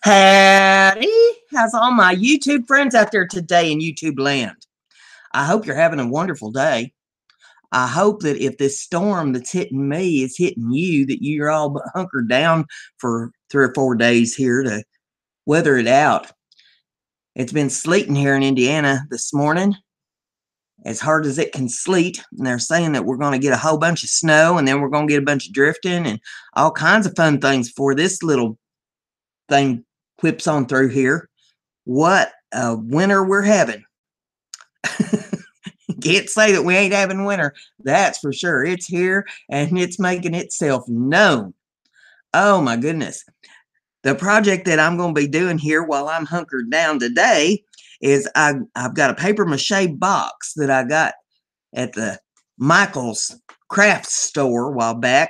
Howdy! How's all my YouTube friends out there today in YouTube land? I hope you're having a wonderful day. I hope that if this storm that's hitting me is hitting you, that you're all hunkered down for 3 or 4 days here to weather it out. It's been sleeting here in Indiana this morning, as hard as it can sleet, and they're saying that we're going to get a whole bunch of snow, and then we're going to get a bunch of drifting and all kinds of fun things before this little thing whips on through here. What a winter we're having. Can't say that we ain't having winter. That's for sure. It's here and it's making itself known. Oh my goodness. The project that I'm going to be doing here while I'm hunkered down today is I've got a paper mache box that I got at the Michael's craft store a while back.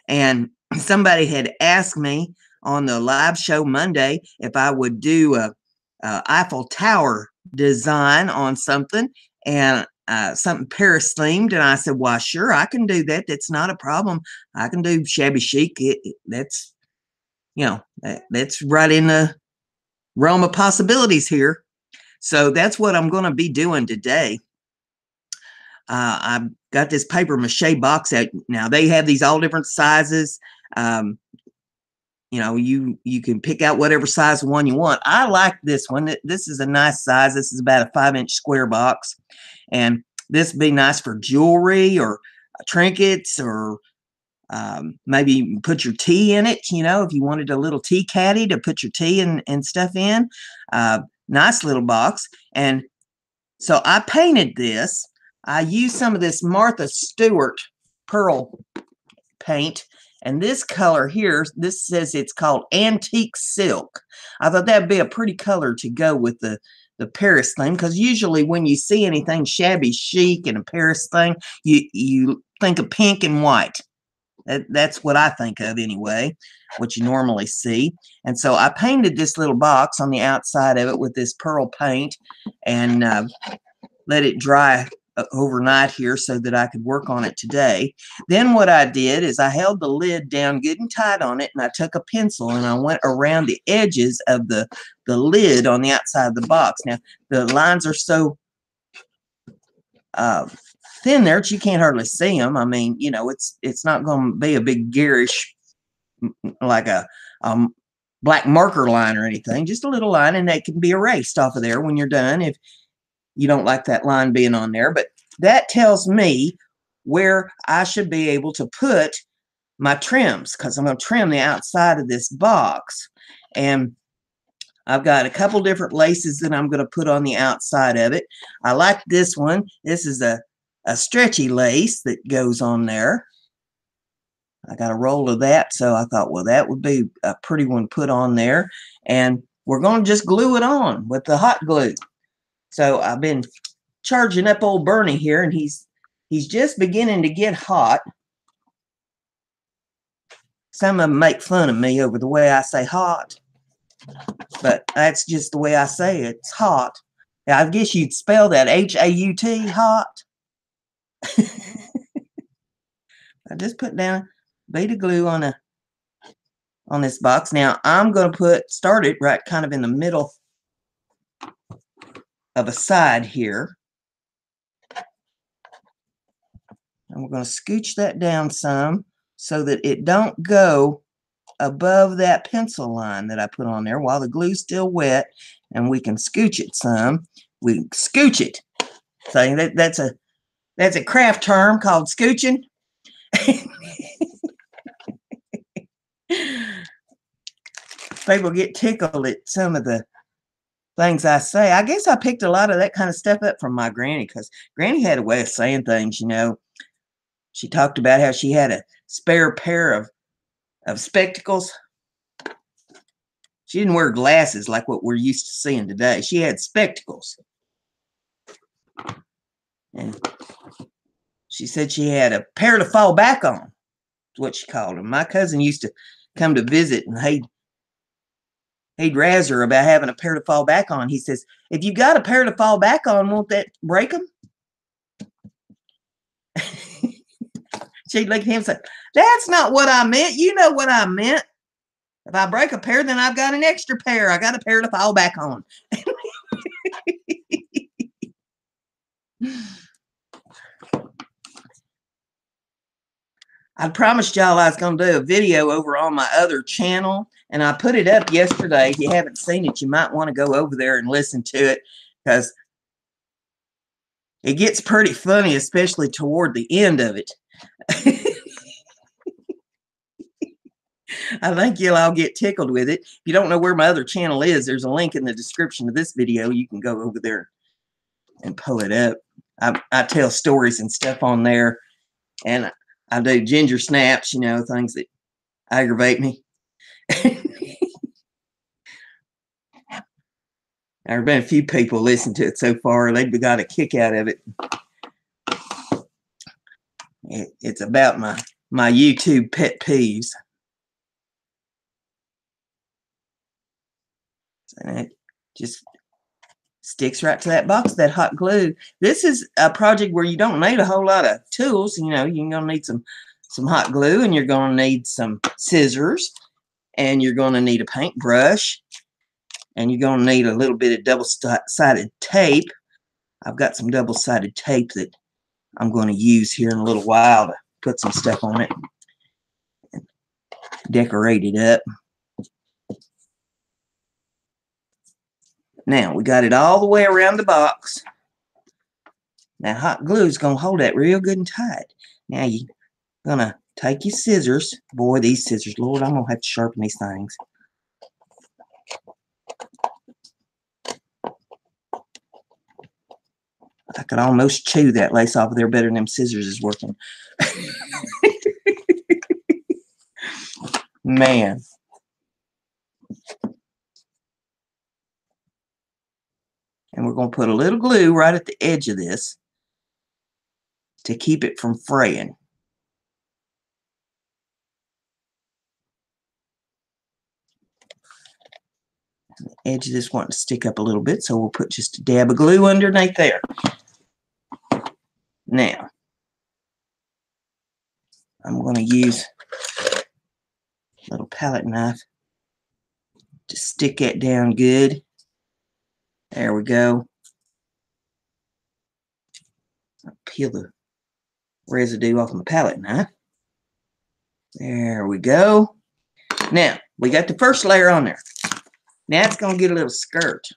And somebody had asked me on the live show Monday if I would do a Eiffel Tower design on something and something Paris themed, and I said, well, sure, I can do that. That's not a problem. I can do Shabby Chic. That's, you know, that's right in the realm of possibilities here. So that's what I'm going to be doing today. I've got this paper mache box out now. They have these all different sizes. You know, you can pick out whatever size one you want. I like this one. This is a nice size. This is about a 5-inch square box. And this would be nice for jewelry or trinkets, or maybe put your tea in it, you know, if you wanted a little tea caddy to put your tea and stuff in. Nice little box. And so I painted this. I used some of this Martha Stewart pearl paint. And this color here, this says it's called Antique Silk. I thought that'd be a pretty color to go with the Paris thing, because usually when you see anything shabby chic and a Paris thing, you think of pink and white. That's what I think of anyway, what you normally see. And so I painted this little box on the outside of it with this pearl paint and let it dry overnight here so that I could work on it today. Then what I did is I held the lid down good and tight on it, and I took a pencil and I went around the edges of the lid on the outside of the box. Now the lines are so thin there that you can't hardly see them. I mean, you know, it's not going to be a big garish like a black marker line or anything, just a little line, and they can be erased off of there when you're done if you don't like that line being on there. But that tells me where I should be able to put my trims, because I'm going to trim the outside of this box. And I've got a couple different laces that I'm going to put on the outside of it. I like this one. This is a stretchy lace that goes on there. I got a roll of that, so I thought, well, that would be a pretty one put on there. And we're going to just glue it on with the hot glue. So I've been charging up old Bernie here, and he's just beginning to get hot. Some of them make fun of me over the way I say hot, but that's just the way I say it. It's hot. I guess you'd spell that H-A-U-T, hot. I just put down a bead of glue on this box. Now I'm going to start it right kind of in the middle of a side here. And we're going to scooch that down some so that it don't go above that pencil line that I put on there while the glue's still wet, and we can scooch it some. We scooch it. So that's a craft term called scooching. People get tickled at some of the things I say. I guess I picked a lot of that kind of stuff up from my granny, because Granny had a way of saying things, you know. She talked about how she had a spare pair of spectacles. She didn't wear glasses like what we're used to seeing today. She had spectacles. And she said she had a pair to fall back on. That's what she called them. My cousin used to come to visit, and he'd razz her about having a pair to fall back on. He says, if you got a pair to fall back on, won't that break them? She'd look at him and say, that's not what I meant. You know what I meant. If I break a pair, then I've got an extra pair. I got a pair to fall back on. I promised y'all I was going to do a video over on my other channel, and I put it up yesterday. If you haven't seen it, you might want to go over there and listen to it, because it gets pretty funny, especially toward the end of it. I think you'll all get tickled with it. If you don't know where my other channel is, there's a link in the description of this video. You can go over there and pull it up. I tell stories and stuff on there, and I do ginger snaps, you know, things that aggravate me. There have been a few people listen to it so far. They've got a kick out of it. It's about my YouTube pet peeves. And it just sticks right to that box, that hot glue. This is a project where you don't need a whole lot of tools. You know, you're going to need some hot glue, and you're going to need some scissors, and you're going to need a paintbrush, and you're going to need a little bit of double-sided tape. I've got some double-sided tape that I'm going to use here in a little while to put some stuff on it and decorate it up. Now, we got it all the way around the box. Now, hot glue is going to hold that real good and tight. Now, you're going to take your scissors. Boy, these scissors, Lord, I'm going to have to sharpen these things. I could almost chew that lace off of there better than them scissors is working. Man. And we're going to put a little glue right at the edge of this to keep it from fraying. And the edge of this wants to stick up a little bit, so we'll put just a dab of glue underneath there. Now, I'm going to use a little palette knife to stick that down good. There we go. I'll peel the residue off my palette knife. There we go. Now, we got the first layer on there. Now it's going to get a little skirt.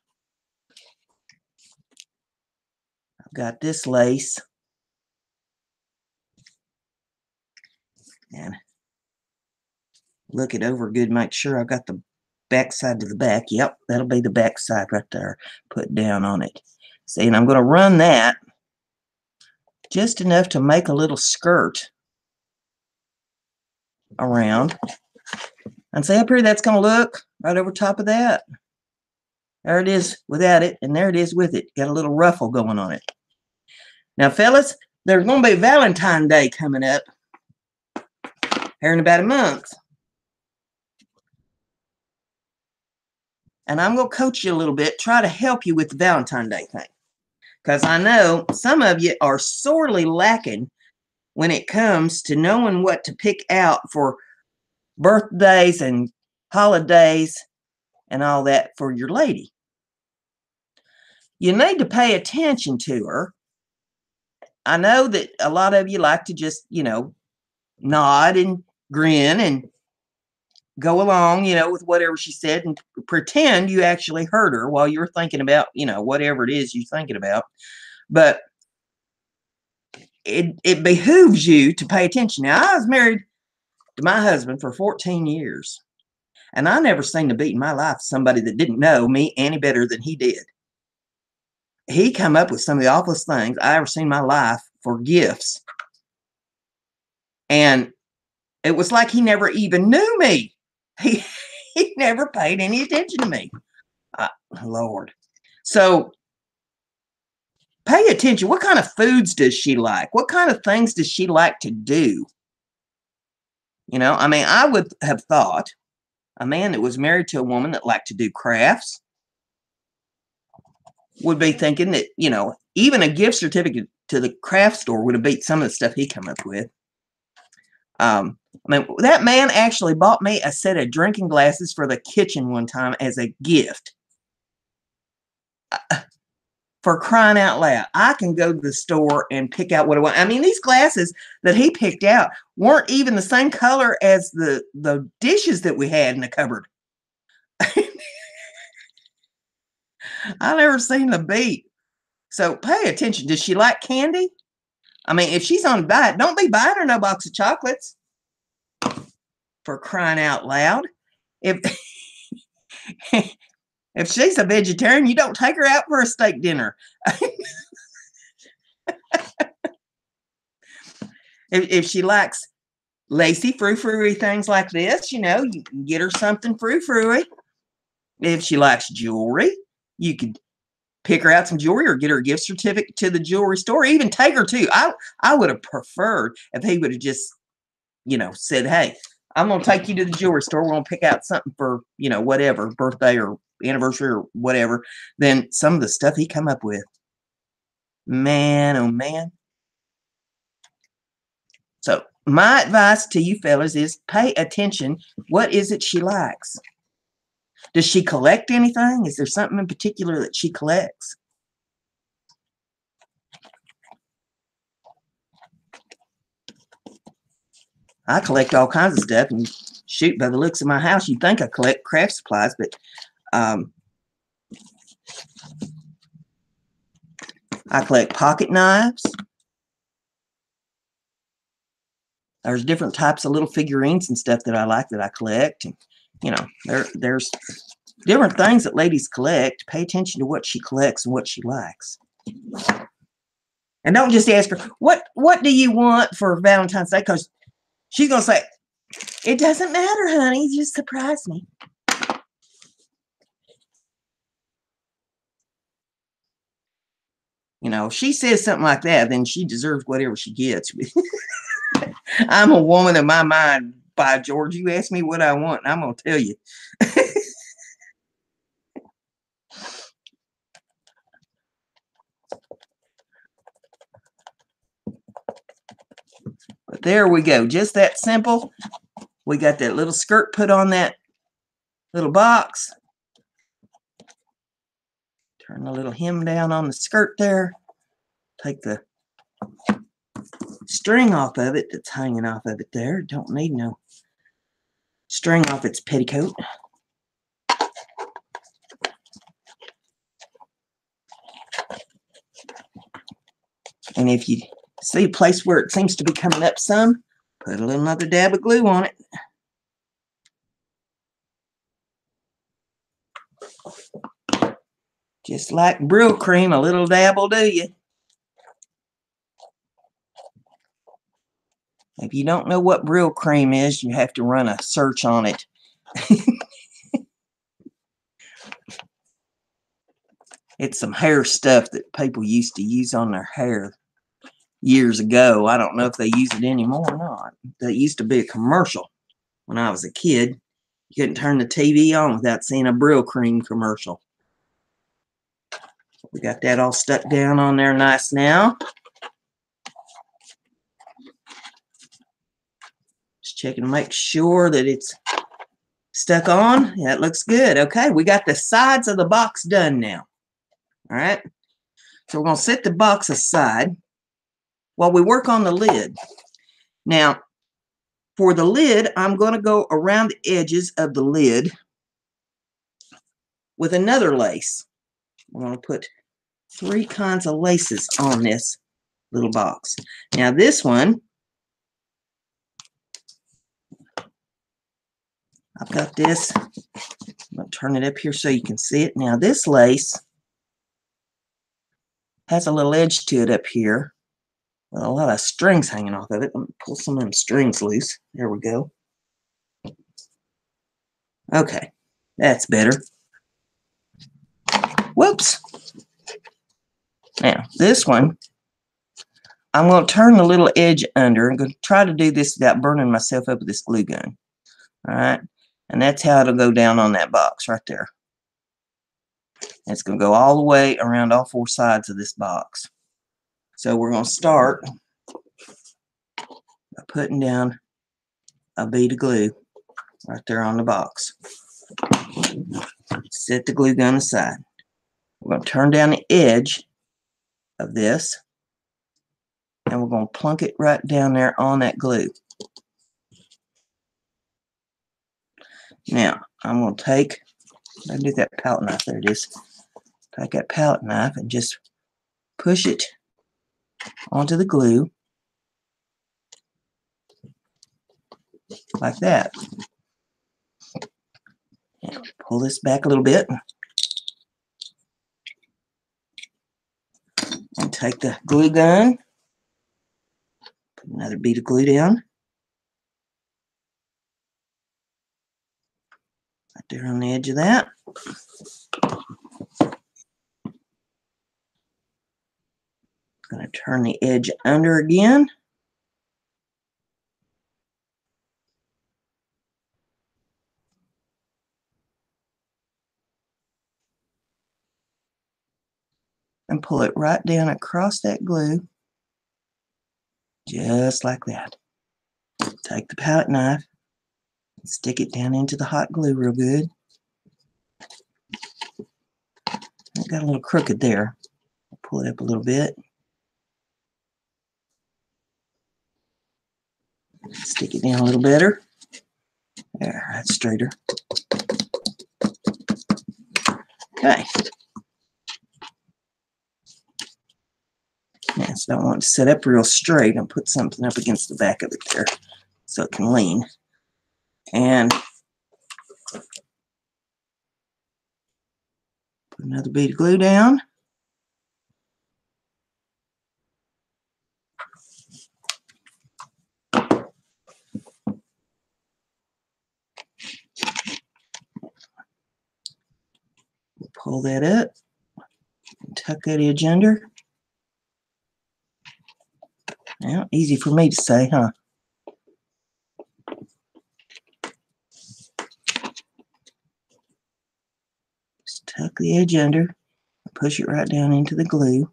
I've got this lace. And look it over good. Make sure I've got the back side to the back. Yep, that'll be the back side right there. Put down on it. See, and I'm going to run that just enough to make a little skirt around. And see up here, that's going to look right over top of that. There it is without it, and there it is with it. Got a little ruffle going on it. Now, fellas, there's going to be Valentine's Day coming up here in about a month. And I'm going to coach you a little bit, try to help you with the Valentine's Day thing. Because I know some of you are sorely lacking when it comes to knowing what to pick out for birthdays and holidays and all that for your lady. You need to pay attention to her. I know that a lot of you like to just, you know, nod and grin and go along, you know, with whatever she said and pretend you actually heard her while you're thinking about, you know, whatever it is you're thinking about. But it behooves you to pay attention. Now, I was married to my husband for 14 years, and I never seen a beat in my life somebody that didn't know me any better than he did. He come up with some of the awfulest things I ever seen in my life for gifts. And it was like he never even knew me. He never paid any attention to me. Lord. So pay attention. What kind of foods does she like? What kind of things does she like to do? You know, I mean, I would have thought a man that was married to a woman that liked to do crafts would be thinking that, you know, even a gift certificate to the craft store would have beat some of the stuff he come up with. I mean, that man actually bought me a set of drinking glasses for the kitchen one time as a gift. For crying out loud, I can go to the store and pick out what I want. I mean, these glasses that he picked out weren't even the same color as the dishes that we had in the cupboard. I never seen the beat. So pay attention. Does she like candy? I mean, if she's on a diet, don't be buying her no box of chocolates. For crying out loud. If if she's a vegetarian, you don't take her out for a steak dinner. If she likes lacy, frou-frou-y things like this, you know, you can get her something frou-frou-y. If she likes jewelry, you could pick her out some jewelry or get her a gift certificate to the jewelry store. Even take her to. I would have preferred if he would have just, you know, said, hey, I'm going to take you to the jewelry store. We're going to pick out something for, you know, whatever, birthday or anniversary or whatever. Then some of the stuff he come up with. Man, oh man. So my advice to you fellas is pay attention. What is it she likes? Does she collect anything? Is there something in particular that she collects? I collect all kinds of stuff, and shoot, by the looks of my house, you'd think I collect craft supplies, but I collect pocket knives. There's different types of little figurines and stuff that I like that I collect. And, you know, there's different things that ladies collect. Pay attention to what she collects and what she likes. And don't just ask her, what do you want for Valentine's Day? Because she's going to say, it doesn't matter, honey. Just surprise me. You know, if she says something like that, then she deserves whatever she gets. I'm a woman of my mind, by George. You ask me what I want, and I'm going to tell you. But there we go. Just that simple. We got that little skirt put on that little box. Turn the little hem down on the skirt there. Take the string off of it that's hanging off of it there. Don't need no string off its petticoat. And if you see a place where it seems to be coming up some, put a little another dab of glue on it. Just like Brill cream, a little dab will do you. If you don't know what Brill cream is, you have to run a search on it. It's some hair stuff that people used to use on their hair years ago. I don't know if they use it anymore or not. That used to be a commercial when I was a kid. You couldn't turn the TV on without seeing a Brill cream commercial. We got that all stuck down on there nice now. Just checking to make sure that it's stuck on. Yeah, it looks good. Okay, we got the sides of the box done now. All right. So we're going to set the box aside while we work on the lid. Now, for the lid, I'm going to go around the edges of the lid with another lace. I'm going to put 3 kinds of laces on this little box. Now, this one, I've got this. I'm going to turn it up here so you can see it. Now, this lace has a little edge to it up here with a lot of strings hanging off of it. Let me pull some of them strings loose. There we go. Okay, that's better. Whoops. Now, this one, I'm going to turn the little edge under. I'm going to try to do this without burning myself up with this glue gun. All right, and that's how it'll go down on that box right there. It's going to go all the way around all 4 sides of this box. So we're going to start by putting down a bead of glue right there on the box. Set the glue gun aside. We're going to turn down the edge of this, and we're going to plunk it right down there on that glue. Now, I'm going to take, I do that palette knife, there it is. Take that palette knife and just push it onto the glue like that. Now, pull this back a little bit and take the glue gun, put another bead of glue down right there on the edge of that. Going to turn the edge under again. And pull it right down across that glue, just like that. Take the palette knife and stick it down into the hot glue real good. It got a little crooked there. Pull it up a little bit. Stick it down a little better. There, that's straighter. Okay. Now, so I don't want it to set up real straight. I'll put something up against the back of it there so it can lean. And put another bead of glue down. Pull that up and tuck that edge under. Now, easy for me to say, huh? Just tuck the edge under and push it right down into the glue.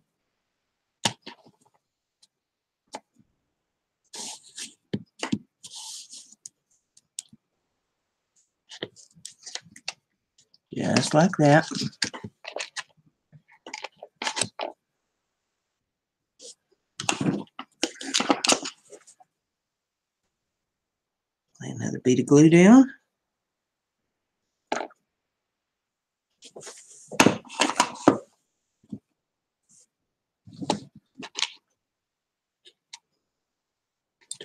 Just like that. Lay another bead of glue down.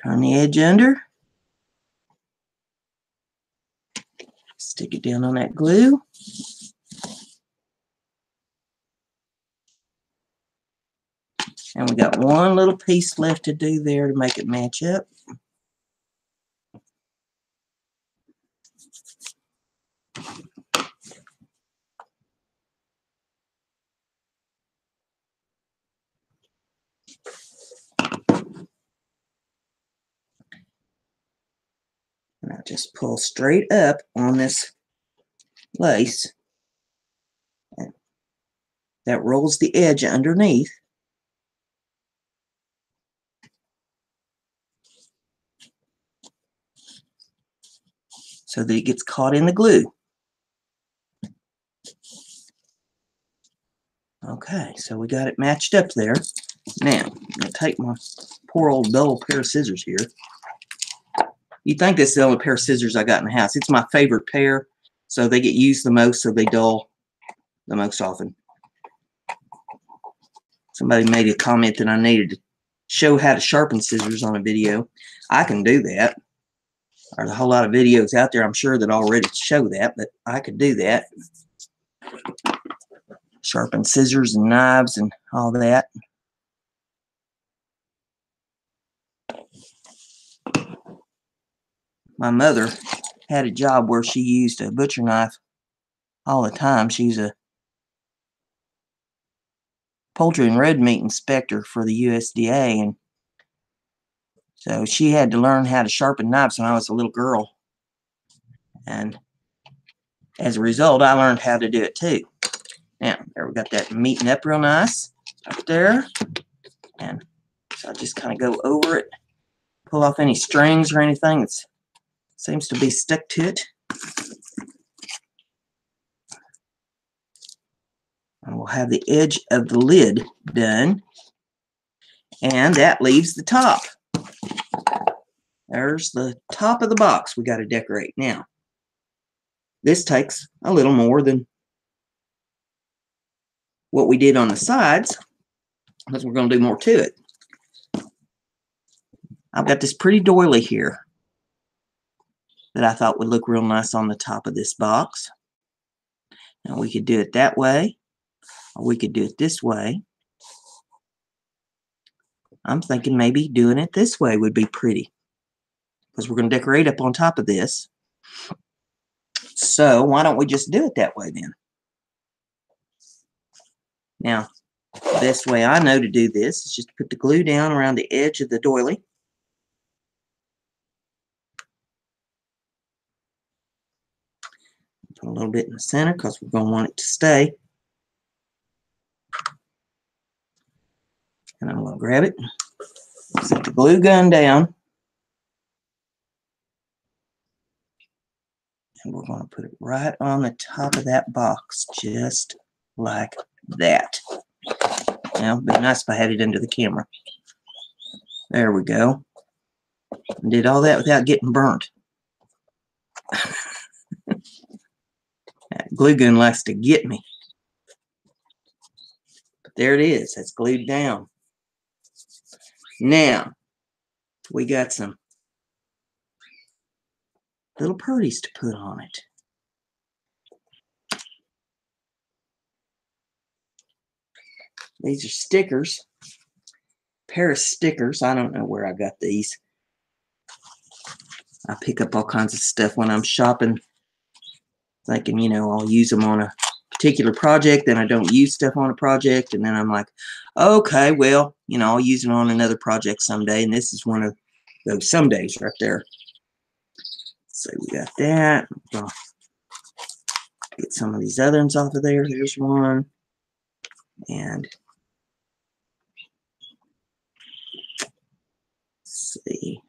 Turn the edge under. Stick it down on that glue. And we got one little piece left to do there to make it match up. And I just pull straight up on this lace. And that rolls the edge underneath. So that it gets caught in the glue. Okay, so we got it matched up there. Now, I'm going to take my poor old dull pair of scissors here. You think this is the only pair of scissors I got in the house. It's my favorite pair, so they get used the most, so they dull the most often. Somebody made a comment that I needed to show how to sharpen scissors on a video. I can do that. There's a whole lot of videos out there, I'm sure, that already show that, but I could do that. Sharpen scissors and knives and all that. My mother had a job where she used a butcher knife all the time. She's a poultry and red meat inspector for the USDA, and so she had to learn how to sharpen knives when I was a little girl. And as a result, I learned how to do it too. Now, there we got that meeting up real nice up there. And so I just kind of go over it, pull off any strings or anything that's Seems to be stuck to it. And we'll have the edge of the lid done. And that leaves the top. There's the top of the box we got to decorate. Now, this takes a little more than what we did on the sides, because we're going to do more to it. I've got this pretty doily here that I thought would look real nice on the top of this box. Now we could do it that way, or we could do it this way. I'm thinking maybe doing it this way would be pretty, because we're going to decorate up on top of this. So why don't we just do it that way then? Now, the best way I know to do this is just put the glue down around the edge of the doily. Put a little bit in the center because we're going to want it to stay. And I'm going to grab it, set the glue gun down, and we're going to put it right on the top of that box, just like that. Now, it'd be nice if I had it under the camera. There we go. And did all that without getting burnt. That glue gun likes to get me. But there it is. That's glued down. Now, we got some little purties to put on it. These are stickers. Pair of stickers. I don't know where I got these. I pick up all kinds of stuff when I'm shopping, thinking, you know, I'll use them on a particular project, then I don't use stuff on a project, and then I'm like, okay, well, you know, I'll use it on another project someday, and this is one of those somedays right there. So we got that. I'll get some of these other ones off of there. There's one. And let's see.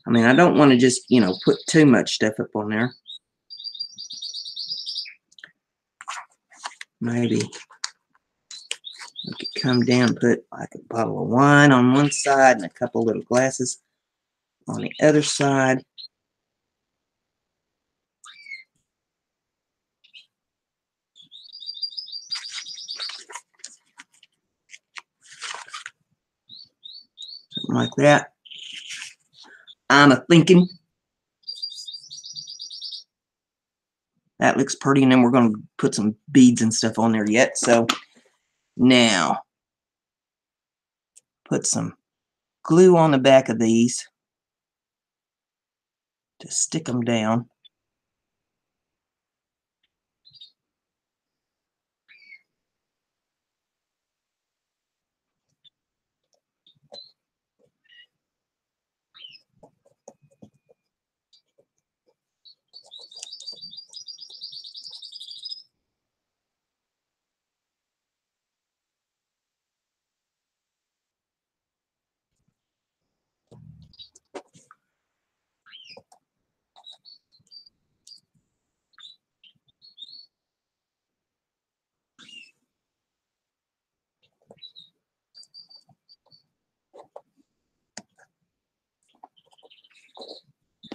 I mean, I don't want to just, you know, put too much stuff up on there. Maybe we could come down and put like a bottle of wine on one side and a couple little glasses on the other side. Something like that. I'm a thinking. That looks pretty, and then we're going to put some beads and stuff on there yet. So now, put some glue on the back of these to stick them down.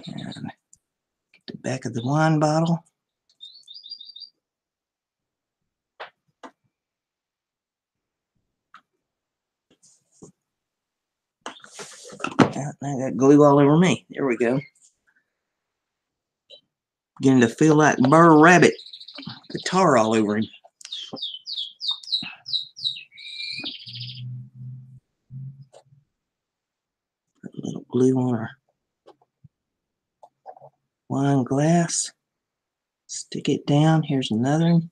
And get the back of the wine bottle. I got glue all over me. There we go. Beginning to feel like Burr Rabbit. Guitar all over him. Put a little glue on our wine glass. Stick it down. Here's another one.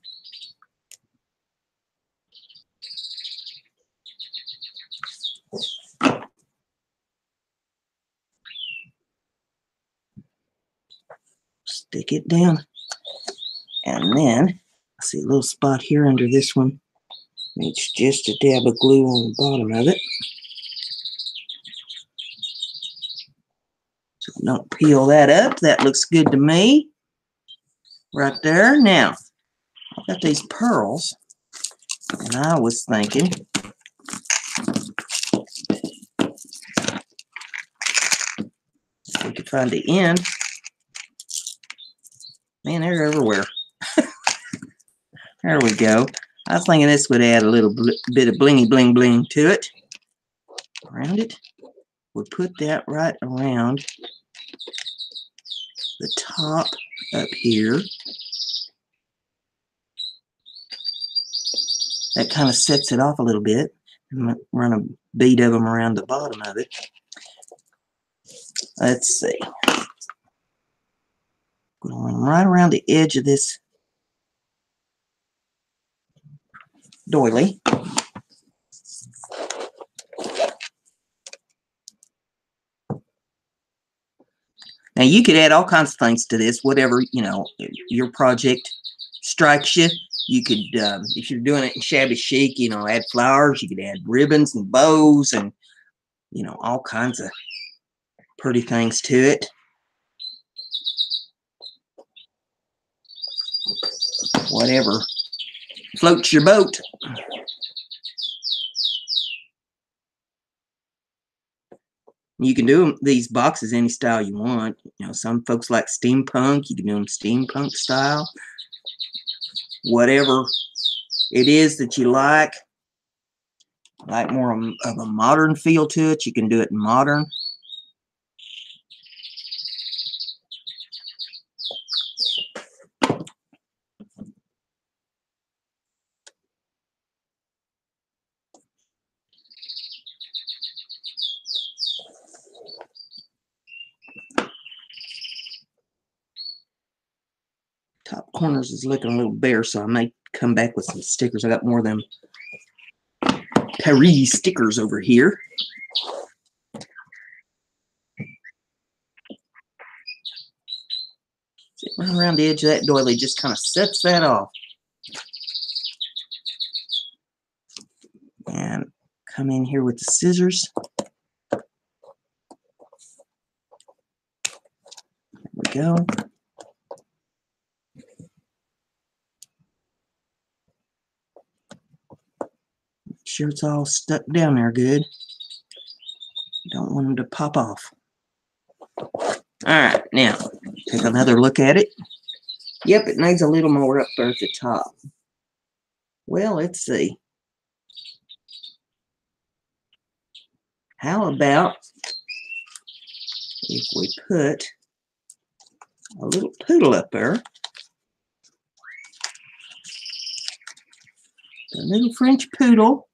Stick it down. And then, I see a little spot here under this one. Needs just a dab of glue on the bottom of it. So Don't peel that up. That looks good to me. Right there. Now, I've got these pearls, and I was thinking if we could find the end. Man, they're everywhere. There we go. I was thinking this would add a little bit of blingy bling bling to it. Around it. We'll put that right around the top up here. That kind of sets it off a little bit. And run a bead of them around the bottom of it. Let's see. Going right around the edge of this doily. Now you could add all kinds of things to this, whatever, you know, your project strikes you. You could, if you're doing it in Shabby Chic, you know, add flowers. You could add ribbons and bows and, you know, all kinds of pretty things to it. Whatever floats your boat. You can do these boxes any style you want. You know, some folks like steampunk. You can do them steampunk style. Whatever it is that you like more of a modern feel to it, you can do it modern. Top corners is looking a little bare, so I may come back with some stickers. I got more of them Paris stickers over here. Right around the edge of that doily just kind of sets that off. And come in here with the scissors. There we go. Make sure it's all stuck down there good. Don't want them to pop off. Alright, now take another look at it. Yep, it needs a little more up there at the top. Well, let's see. How about if we put a little poodle up there? A little French poodle.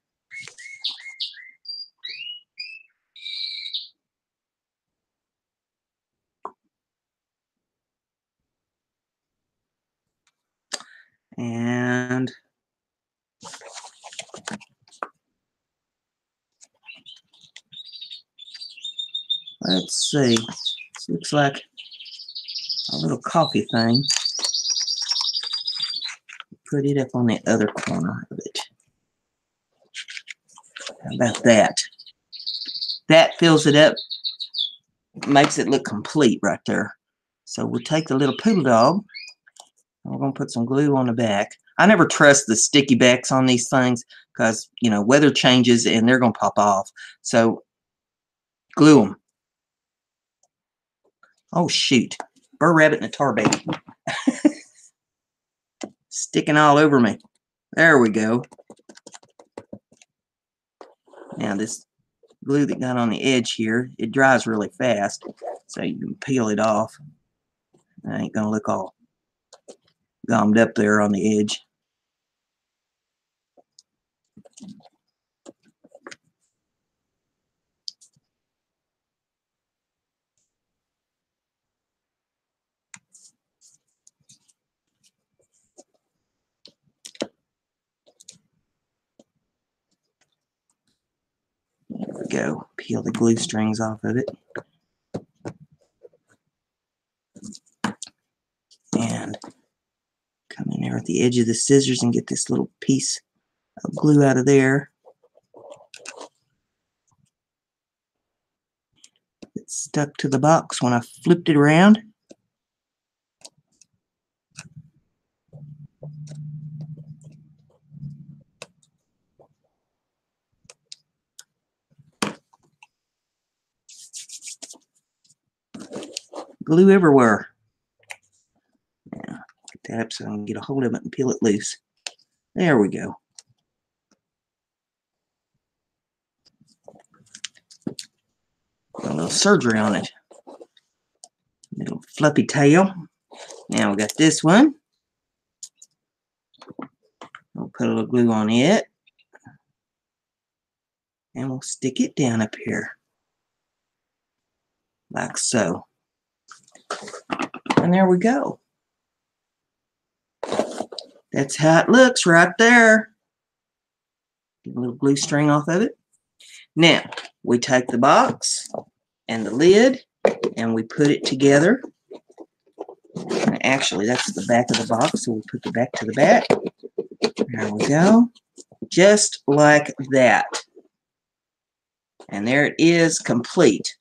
And let's see. This looks like a little coffee thing. Put it up on the other corner of it. How about that? That fills it up, makes it look complete right there. So we'll take the little poodle dog. We're going to put some glue on the back. I never trust the sticky backs on these things because, you know, weather changes and they're going to pop off. So glue them. Oh, shoot. Burr rabbit and a tar baby. Sticking all over me. There we go. Now this glue that got on the edge here, it dries really fast. So you can peel it off. It ain't going to look all gummed up there on the edge. There we go. Peel the glue strings off of it. And come in there at the edge of the scissors and get this little piece of glue out of there. it stuck to the box when I flipped it around. Glue everywhere. Now, get that up so I can get a hold of it and peel it loose. There we go. Got a little surgery on it. Little fluffy tail. Now we got this one. We'll put a little glue on it. And we'll stick it down up here. Like so. And there we go. That's how it looks right there. Get a little glue string off of it. Now, we take the box and the lid and we put it together. And actually, that's the back of the box, so we'll put the back to the back. There we go. Just like that. And there it is, complete.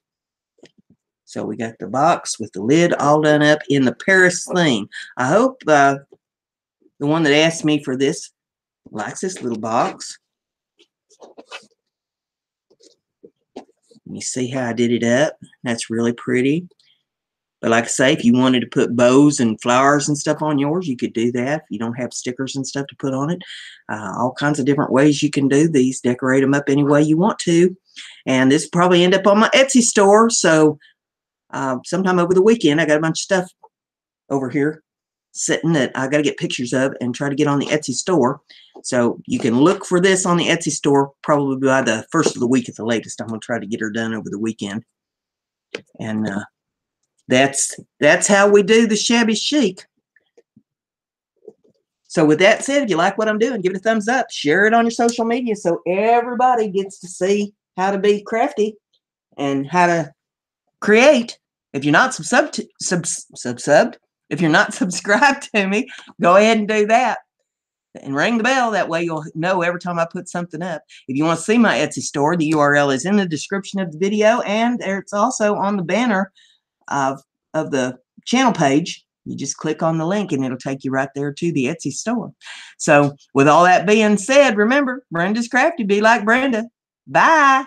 So we got the box with the lid all done up in the Paris theme. I hope the one that asked me for this likes this little box. You see how I did it up? That's really pretty. But like I say, if you wanted to put bows and flowers and stuff on yours, you could do that. If you don't have stickers and stuff to put on it. All kinds of different ways you can do these. Decorate them up any way you want to. And this will probably end up on my Etsy store. So sometime over the weekend, I got a bunch of stuff over here sitting that I got to get pictures of and try to get on the Etsy store. So you can look for this on the Etsy store probably by the first of the week at the latest. I'm going to try to get her done over the weekend. And that's how we do the Shabby Chic. So with that said, if you like what I'm doing, give it a thumbs up. Share it on your social media so everybody gets to see how to be crafty and how to create. If you're not if you're not subscribed to me, go ahead and do that. And ring the bell. That way you'll know every time I put something up. If you want to see my Etsy store, the URL is in the description of the video, and it's also on the banner of the channel page. You just click on the link and it'll take you right there to the Etsy store. So with all that being said, remember, Brenda's crafty. Be like Brenda. Bye.